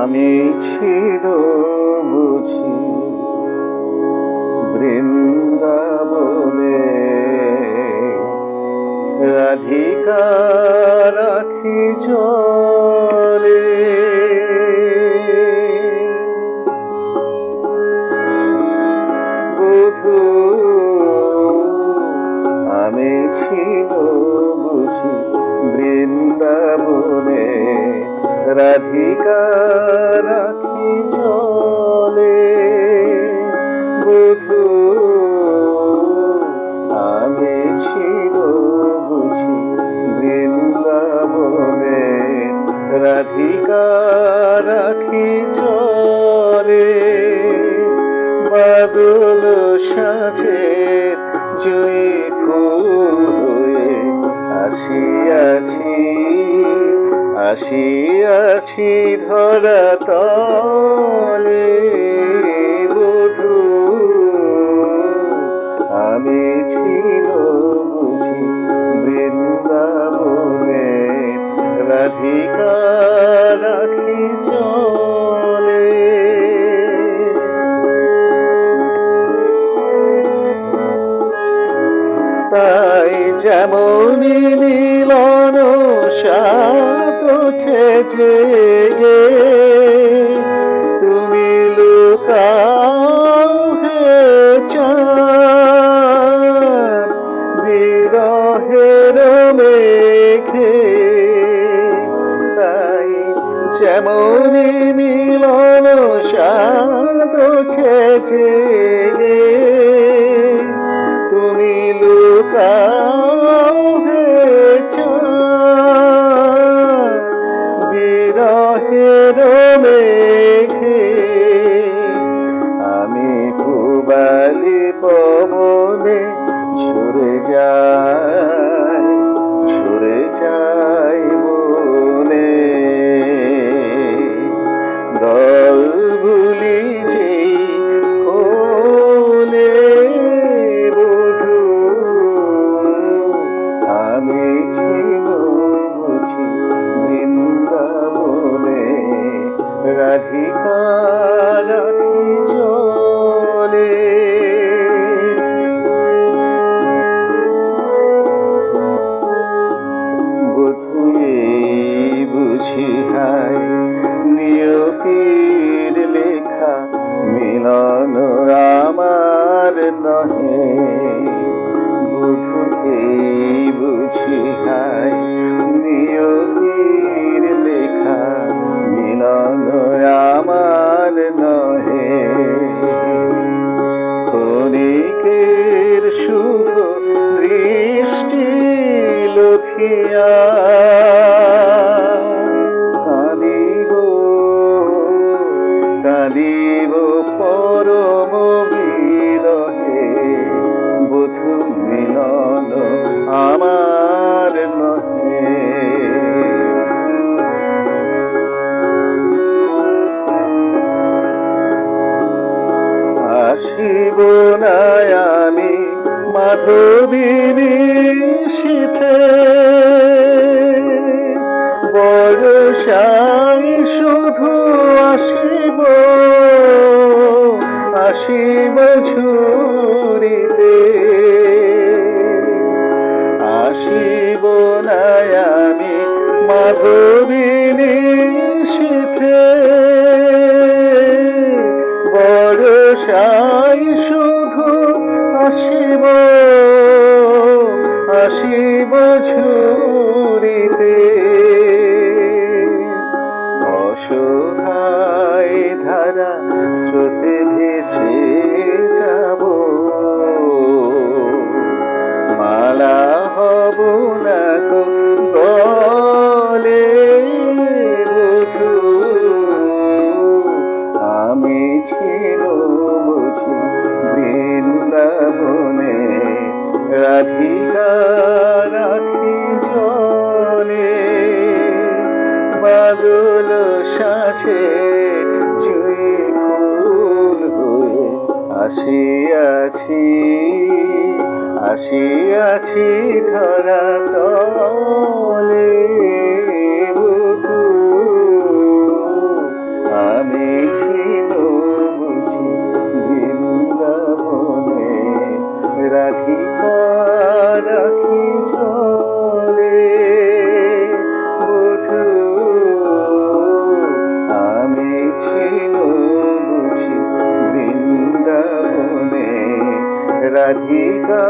আমি ছিল বুঝি বৃন্দাবনে, রাধিকা রাখি জলে। বধূ আমি ছিল বুঝি বৃন্দাবনে, রাধিকা রাখি জলে। বধূ আমি ছিল বুঝি বৃন্দাবনে, রাধিকা রাখি জলে। বাদল সাজে জয়ী ফুল হয়ে আসিয়াছি, আসিয়াছি ধরা তলে। বধূ আমি ছিল বুঝি বৃন্দাবনে, রাধিকা রাখি জলে। তাই যেমনি মিলন সাত ওঠে জেগে, তুমি লুকাও হে চাঁদ বিরহের মেঘে। তাই যেমনি মিলন সাত ওঠে জেগে, তুমি লুকাও হে চাঁদ বিরহের মেঘে। আমি পূবালি পবনে ঝরে যাই, ঝরে যাই বনে। দল ভুলি যেই কোলে, বধূ আমি ছিল বুঝি বৃন্দাবনে, রাধিকা রাখি জলে। বধূ এই বুঝি হায় নিয়তির লেখা, মিলন আমার নহে। বধূ এই বুঝি হায় নিয়তির লেখা, মিলন আমার নহে। ক্ষণিকের শুভ দৃষ্টি লোভিয়া কাঁদিব, কাঁদিব পরম বিরহে। বধূ মিলন আমার নহে। আসিব না আমি মাধবিনী শীতে, বর্ষায় শুধু আসিব, আসিব ঝুরিতে। আসিব না আমি মাধবিনী শীতে, বর্ষায় শুধু আসিব, আসিব ঝুরিতে। অসহায় ধারা স্রোতে ভেসে যাব, মালা হব না কো গলে। বধূ আমি ছিল বুঝি বৃন্দাবনে, রাধিকা রাখি জলে। বাদল সাজে জয়ী ফুল হয়ে আসিয়াছি, আসিয়াছি ধরা তলে। বধূ রাধিকা রাখি চলে বধূ আমি ছিল বুঝি বৃন্দাবনে রাধিকা